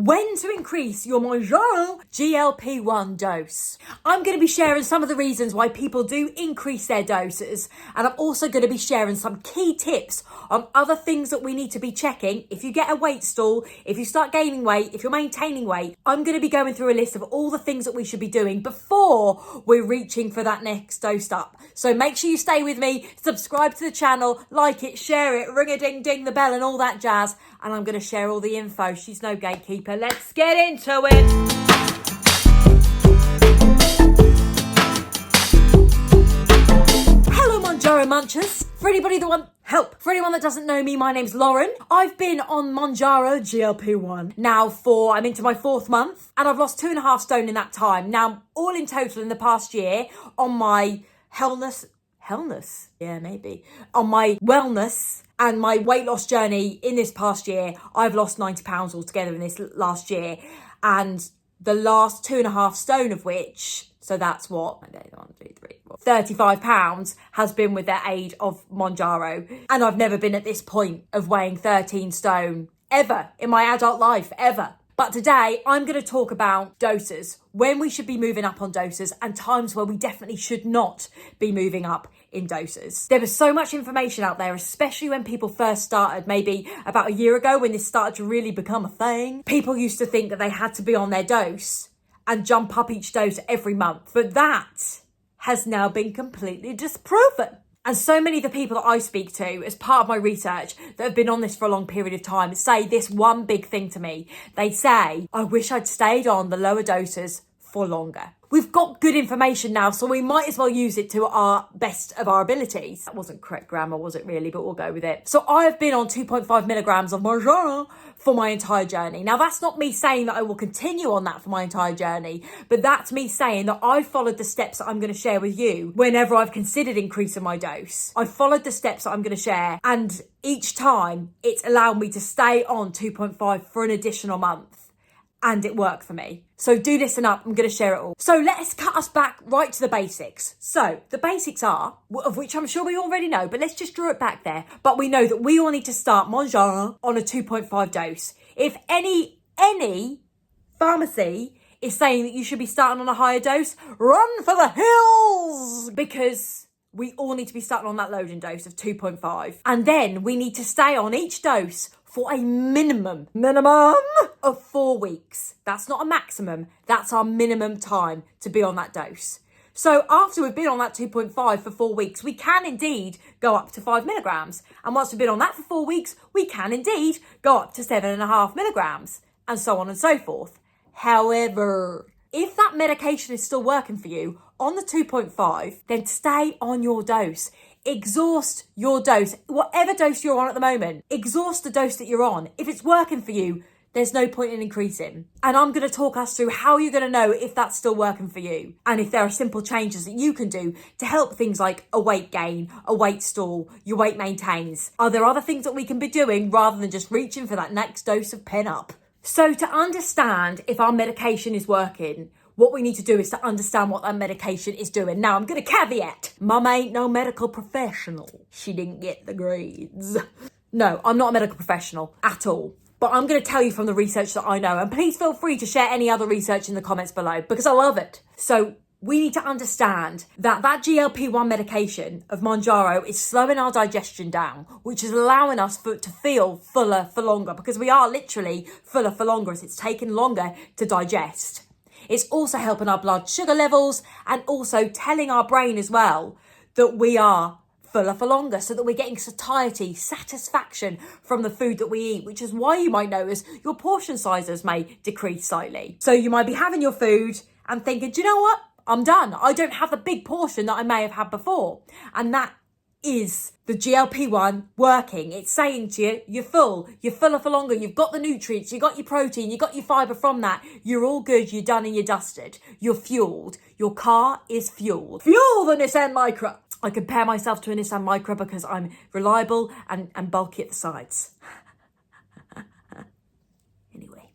when to increase your Mounjaro GLP1 dose. I'm going to be sharing some of the reasons why people do increase their doses, and I'm also going to be sharing some key tips on other things that we need to be checking. If you get a weight stall, if you start gaining weight, if you're maintaining weight, I'm going to be going through a list of all the things that we should be doing before we're reaching for that next dose up. So make sure you stay with me, subscribe to the channel, like it, share it, ring a ding ding the bell and all that jazz, and I'm going to share all the info. She's no gatekeeper. Let's get into it. Hello Mounjaro Munchers. For anybody that doesn't know me, my name's Lauren. I've been on Mounjaro GLP1 now I'm into my 4th month, and I've lost 2.5 stone in that time. Now, all in total in the past year on my on my wellness and my weight loss journey in this past year, I've lost 90 pounds altogether in this last year. And the last 2.5 stone of which, so that's what, 35 pounds has been with the aid of Mounjaro. And I've never been at this point of weighing 13 stone ever in my adult life, ever. But today I'm going to talk about doses, when we should be moving up on doses, and times where we definitely should not be moving up in doses. There was so much information out there, especially when people first started, maybe about a year ago when this started to really become a thing. People used to think that they had to be on their dose and jump up each dose every month. But that has now been completely disproven. And so many of the people that I speak to as part of my research that have been on this for a long period of time say this one big thing to me. They say, I wish I'd stayed on the lower doses for longer. We've got good information now, so we might as well use it to our best of our abilities. That wasn't correct grammar, was it really? But we'll go with it. So I have been on 2.5 milligrams of Mounjaro for my entire journey. Now, that's not me saying that I will continue on that for my entire journey, but that's me saying that I've followed the steps that I'm going to share with you whenever I've considered increasing my dose. I've followed the steps that I'm going to share, and each time it's allowed me to stay on 2.5 for an additional month. And it worked for me. So do listen up, I'm going to share it all. So let's cut us back right to the basics. So the basics are, of which I'm sure we already know, but let's just draw it back there. But we know that we all need to start Mounjaro on a 2.5 dose. If any pharmacy is saying that you should be starting on a higher dose, run for the hills! Because we all need to be starting on that loading dose of 2.5. And then we need to stay on each dose for a minimum of 4 weeks. That's not a maximum. That's our minimum time to be on that dose. So after we've been on that 2.5 for 4 weeks, we can indeed go up to 5 milligrams. And once we've been on that for 4 weeks, we can indeed go up to 7.5 milligrams, and so on and so forth. However, if that medication is still working for you on the 2.5, then stay on your dose. Exhaust your dose, whatever dose you're on at the moment. Exhaust the dose that you're on. If it's working for you, there's no point in increasing. And I'm going to talk us through how you're going to know if that's still working for you, and if there are simple changes that you can do to help things like a weight gain, a weight stall, your weight maintains. Are there other things that we can be doing rather than just reaching for that next dose of pen up? So to understand if our medication is working, what we need to do is to understand what that medication is doing. Now, I'm going to caveat, Mum ain't no medical professional. She didn't get the grades. No, I'm not a medical professional at all. But I'm going to tell you from the research that I know. And please feel free to share any other research in the comments below, because I love it. So we need to understand that GLP-1 medication of Mounjaro is slowing our digestion down, which is allowing us to feel fuller for longer, because we are literally fuller for longer as it's taken longer to digest. It's also helping our blood sugar levels and also telling our brain as well that we are fuller for longer, so that we're getting satiety, satisfaction from the food that we eat, which is why you might notice your portion sizes may decrease slightly. So you might be having your food and thinking, do you know what? I'm done. I don't have the big portion that I may have had before. And that is the GLP-1 working. It's saying to you, you're full, you're fuller for longer, you've got the nutrients, you got your protein, you got your fibre from that, you're all good, you're done and you're dusted, you're fueled, your car is fueled. Fuel the Nissan Micra. I compare myself to a Nissan Micra because I'm reliable and bulky at the sides. Anyway,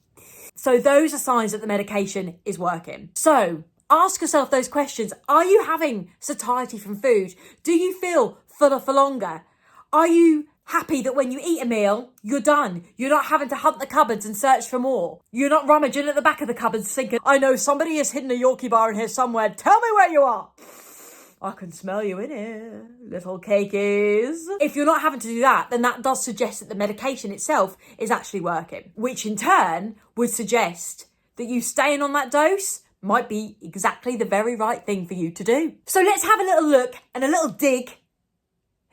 so those are signs that the medication is working. So ask yourself those questions. Are you having satiety from food? Do you feel fuller for longer? Are you Happy that when you eat a meal, you're done. You're not having to hunt the cupboards and search for more. You're not rummaging at the back of the cupboards thinking, I know somebody has hidden a Yorkie bar in here somewhere. Tell me where you are. I can smell you in here, little cakeys. If you're not having to do that, then that does suggest that the medication itself is actually working, which in turn would suggest that you staying on that dose might be exactly the very right thing for you to do. So let's have a little look and a little dig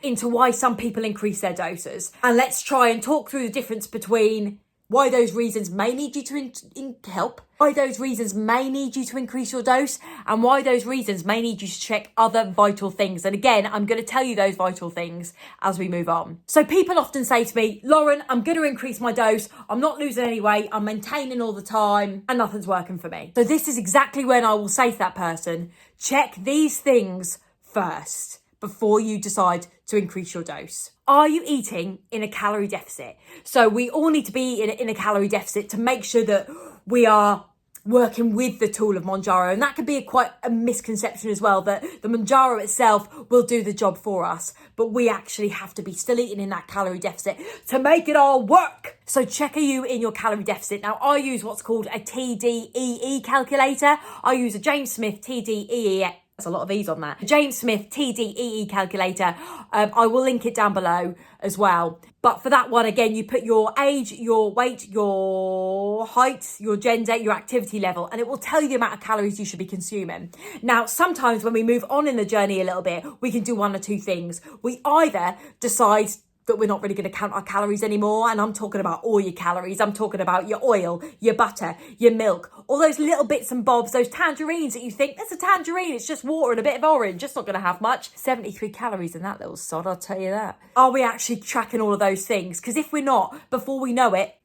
into why some people increase their doses. And let's try and talk through the difference between why those reasons may need you to help, why those reasons may need you to increase your dose, and why those reasons may need you to check other vital things. And again, I'm going to tell you those vital things as we move on. So people often say to me, Lauren, I'm going to increase my dose. I'm not losing any weight. I'm maintaining all the time and nothing's working for me. So this is exactly when I will say to that person, check these things first before you decide to increase your dose. Are you eating in a calorie deficit? So we all need to be in a calorie deficit to make sure that we are working with the tool of Mounjaro. And that can be quite a misconception as well, that the Mounjaro itself will do the job for us, but we actually have to be still eating in that calorie deficit to make it all work. So check, are you in your calorie deficit? Now I use what's called a TDEE calculator. I use a James Smith TDEE. There's a lot of E's on that. James Smith TDEE calculator. I will link it down below as well. But for that one, again, you put your age, your weight, your height, your gender, your activity level, and it will tell you the amount of calories you should be consuming. Now, sometimes when we move on in the journey a little bit, we can do one or two things. We either decide that we're not really going to count our calories anymore. And I'm talking about all your calories. I'm talking about your oil, your butter, your milk, all those little bits and bobs, those tangerines that you think, that's a tangerine, it's just water and a bit of orange, just not going to have much. 73 calories in that little sod, I'll tell you that. Are we actually tracking all of those things? Because if we're not, before we know it,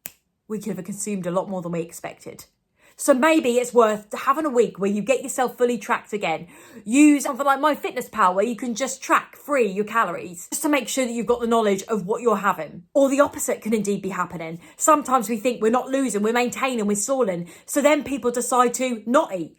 we could have consumed a lot more than we expected. So maybe it's worth having a week where you get yourself fully tracked again. Use something like MyFitnessPal where you can just track free your calories just to make sure that you've got the knowledge of what you're having. Or the opposite can indeed be happening. Sometimes we think we're not losing, we're maintaining, we're stalling. So then people decide to not eat.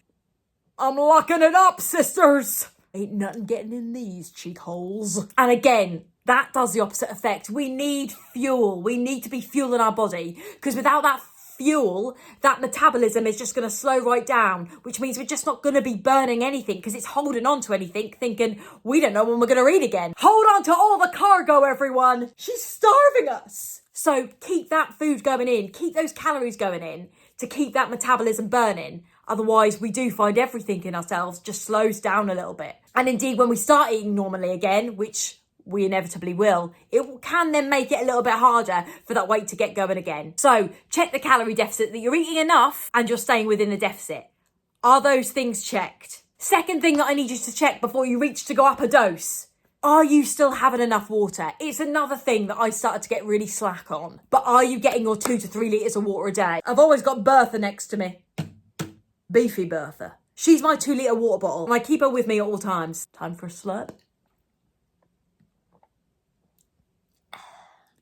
I'm locking it up, sisters. Ain't nothing getting in these cheek holes. And again, that does the opposite effect. We need fuel. We need to be fueling our body, because without that fuel, that metabolism is just going to slow right down, which means we're just not going to be burning anything because it's holding on to anything, thinking we don't know when we're going to eat again. Hold on to all the cargo, everyone. She's starving us. So keep that food going in, keep those calories going in to keep that metabolism burning. Otherwise, we do find everything in ourselves just slows down a little bit. And indeed, when we start eating normally again, which we inevitably will, it can then make it a little bit harder for that weight to get going again. So check the calorie deficit, that you're eating enough and you're staying within the deficit. Are those things checked? Second thing that I need you to check before you reach to go up a dose. Are you still having enough water? It's another thing that I started to get really slack on. But are you getting your 2 to 3 litres of water a day? I've always got Bertha next to me. Beefy Bertha. She's my 2 litre water bottle and I keep her with me at all times. Time for a slurp.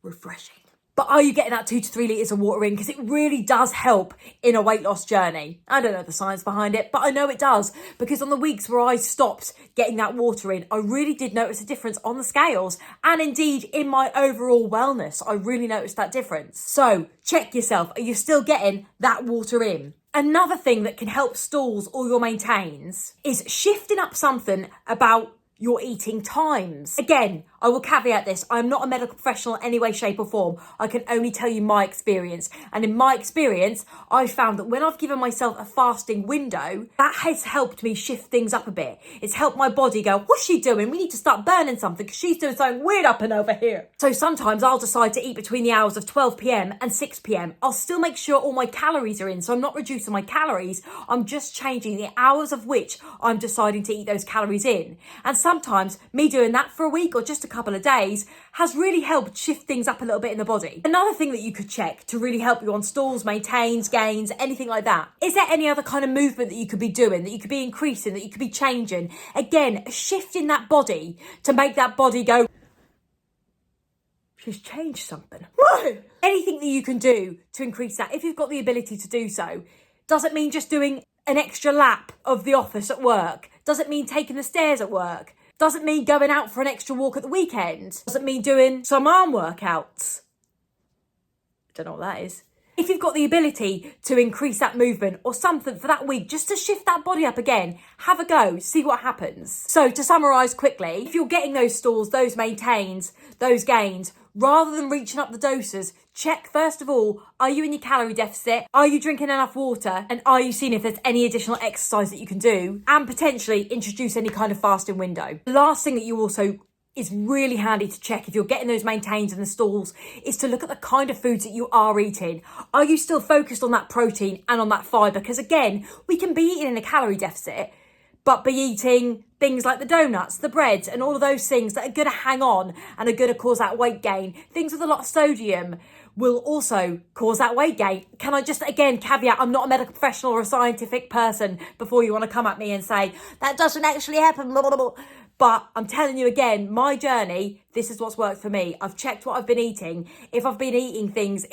Refreshing. But are you getting that 2 to 3 litres of water in? Because it really does help in a weight loss journey. I don't know the science behind it, but I know it does. Because on the weeks where I stopped getting that water in, I really did notice a difference on the scales. And indeed, in my overall wellness, I really noticed that difference. So check yourself. Are you still getting that water in? Another thing that can help stalls or your maintains is shifting up something about your eating times. Again, I will caveat this. I'm not a medical professional in any way, shape or form. I can only tell you my experience. And in my experience, I've found that when I've given myself a fasting window, that has helped me shift things up a bit. It's helped my body go, what's she doing? We need to start burning something because she's doing something weird up and over here. So sometimes I'll decide to eat between the hours of 12 p.m. and 6 p.m. I'll still make sure all my calories are in. So I'm not reducing my calories. I'm just changing the hours of which I'm deciding to eat those calories in. And sometimes me doing that for a week or just a couple of days has really helped shift things up a little bit in the body. Another thing that you could check to really help you on stalls, maintains, gains, anything like that. Is there any other kind of movement that you could be doing, that you could be increasing, that you could be changing? Again, shifting that body to make that body go, she's changed something. Anything that you can do to increase that, if you've got the ability to do so. Doesn't mean just doing an extra lap of the office at work. Doesn't mean taking the stairs at work. Doesn't mean going out for an extra walk at the weekend. Doesn't mean doing some arm workouts. Don't know what that is. If you've got the ability to increase that movement or something for that week, just to shift that body up again, have a go, see what happens. So to summarise quickly, if you're getting those stalls, those maintains, those gains, rather than reaching up the doses, check first of all, are you in your calorie deficit? Are you drinking enough water? And are you seeing if there's any additional exercise that you can do? And potentially introduce any kind of fasting window. The last thing that you also is really handy to check if you're getting those maintains in the stalls is to look at the kind of foods that you are eating. Are you still focused on that protein and on that fibre? Because again, we can be eating in a calorie deficit, but be eating things like the donuts, the breads, and all of those things that are going to hang on and are going to cause that weight gain. Things with a lot of sodium will also cause that weight gain. Can I just, again, caveat, I'm not a medical professional or a scientific person before you want to come at me and say, that doesn't actually happen, blah, blah, blah. But I'm telling you again, my journey, this is what's worked for me. I've checked what I've been eating. If I've been eating things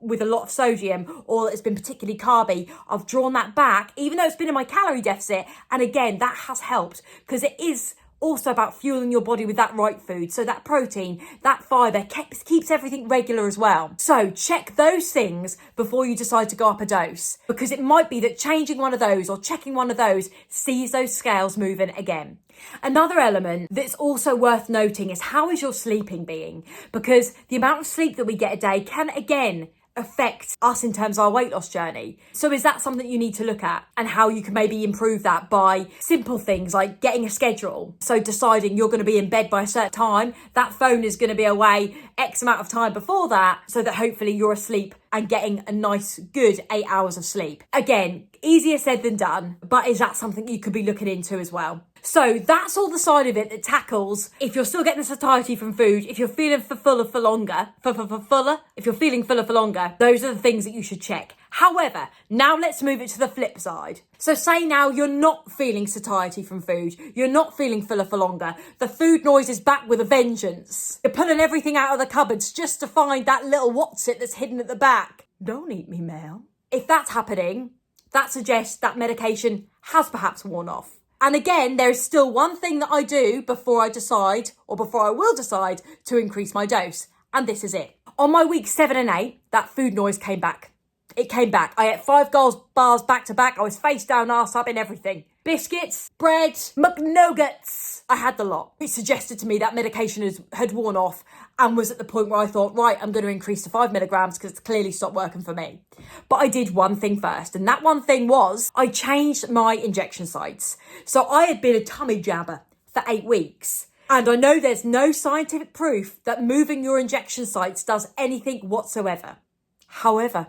with a lot of sodium or it's been particularly carby, I've drawn that back, even though it's been in my calorie deficit. And again, that has helped because it is also about fueling your body with that right food. So that protein, that fibre keeps everything regular as well. So check those things before you decide to go up a dose, because it might be that changing one of those or checking one of those sees those scales moving again. Another element that's also worth noting is how is your sleeping being? Because the amount of sleep that we get a day can again affect us in terms of our weight loss journey. So is that something you need to look at, and how you can maybe improve that by simple things like getting a schedule? So deciding you're going to be in bed by a certain time, that phone is going to be away X amount of time before that, so that hopefully you're asleep and getting a nice good 8 hours of sleep. Again, easier said than done, but is that something you could be looking into as well? So that's all the side of it that tackles if you're still getting the satiety from food, if you're feeling fuller for longer, if you're feeling fuller for longer, those are the things that you should check. However, now let's move it to the flip side. So say now you're not feeling satiety from food, you're not feeling fuller for longer, the food noise is back with a vengeance. You're pulling everything out of the cupboards just to find that little what's it that's hidden at the back. Don't eat me, Mel. If that's happening, that suggests that medication has perhaps worn off. And again, there is still one thing that I do before I decide, or before I will decide, to increase my dose. And this is it. On my week 7 and 8, that food noise came back. It came back. I ate 5 bars back to back. I was face down, arse up in everything. Biscuits, bread, McNuggets. I had the lot. It suggested to me that medication had worn off and was at the point where I thought, right, I'm going to increase to 5 milligrams because it's clearly stopped working for me. But I did one thing first, and that one thing was I changed my injection sites. So I had been a tummy jabber for 8 weeks. And I know there's no scientific proof that moving your injection sites does anything whatsoever. However,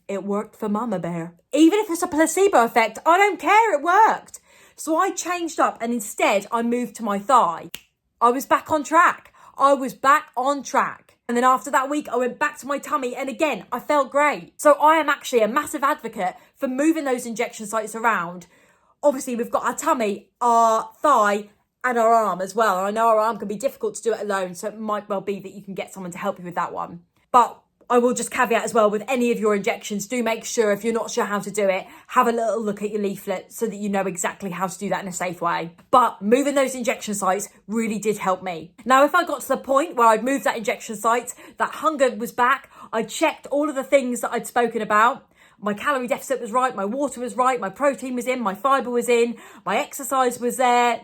it worked for Mama Bear. Even if it's a placebo effect, I don't care, it worked. So I changed up and instead I moved to my thigh. I was back on track. And then after that week, I went back to my tummy and again, I felt great. So I am actually a massive advocate for moving those injection sites around. Obviously, we've got our tummy, our thigh, and our arm as well. And I know our arm can be difficult to do it alone, so it might well be that you can get someone to help you with that one. But I will just caveat as well, with any of your injections, do make sure, if you're not sure how to do it, have a little look at your leaflet so that you know exactly how to do that in a safe way. But moving those injection sites really did help me. Now, if I got to the point where I'd moved that injection site, that hunger was back, I checked all of the things that I'd spoken about. My calorie deficit was right, my water was right, my protein was in, my fibre was in, my exercise was there,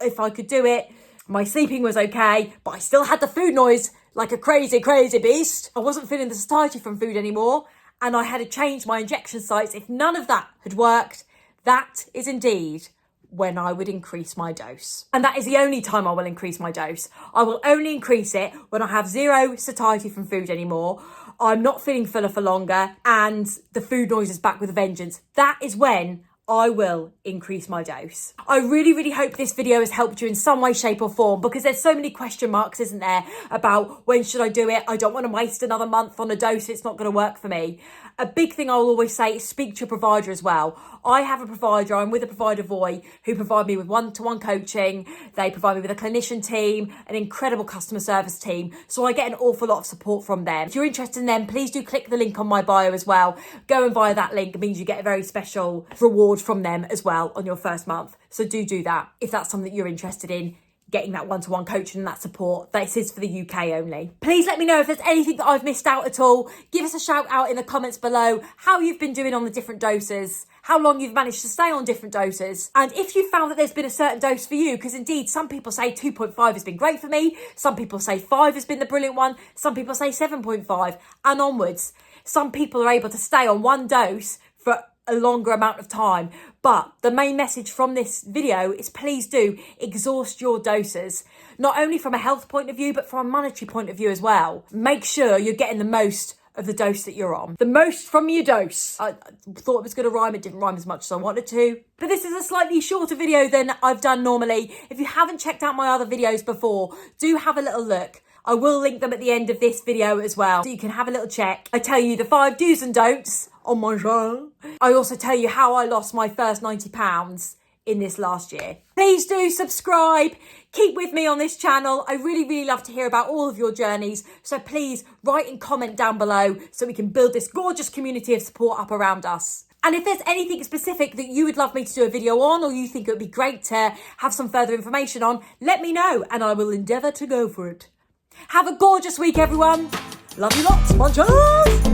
if I could do it. My sleeping was okay, but I still had the food noise like a crazy, crazy beast. I wasn't feeling the satiety from food anymore, and I had to change my injection sites. If none of that had worked, that is indeed when I would increase my dose. And that is the only time I will increase my dose. I will only increase it when I have zero satiety from food anymore, I'm not feeling fuller for longer, and the food noise is back with a vengeance. That is when I will increase my dose. I really, really hope this video has helped you in some way, shape or form, because there's so many question marks, isn't there, about when should I do it? I don't want to waste another month on a dose. It's not going to work for me. A big thing I'll always say is speak to your provider as well. I have a provider, I'm with a provider Voy, who provide me with one-to-one coaching. They provide me with a clinician team, an incredible customer service team. So I get an awful lot of support from them. If you're interested in them, please do click the link on my bio as well. Go and via that link. It means you get a very special reward from them as well on your first month. So do that. If that's something you're interested in, getting that one-to-one coaching and that support. This is for the UK only. Please let me know if there's anything that I've missed out at all. Give us a shout out in the comments below how you've been doing on the different doses, how long you've managed to stay on different doses, and if you found that there's been a certain dose for you, because indeed some people say 2.5 has been great for me, some people say 5 has been the brilliant one, some people say 7.5 and onwards. Some people are able to stay on one dose for a longer amount of time. But the main message from this video is please do exhaust your doses, not only from a health point of view, but from a monetary point of view as well. Make sure you're getting the most of the dose that you're on. The most from your dose. I thought it was going to rhyme, it didn't rhyme as much as I wanted to. But this is a slightly shorter video than I've done normally. If you haven't checked out my other videos before, do have a little look. I will link them at the end of this video as well, so you can have a little check. I tell you the 5 do's and don'ts on Mounjaro. I also tell you how I lost my first 90 pounds in this last year. Please do subscribe. Keep with me on this channel. I really, really love to hear about all of your journeys. So please write and comment down below so we can build this gorgeous community of support up around us. And if there's anything specific that you would love me to do a video on, or you think it would be great to have some further information on, let me know and I will endeavour to go for it. Have a gorgeous week, everyone. Love you lots. Munchers!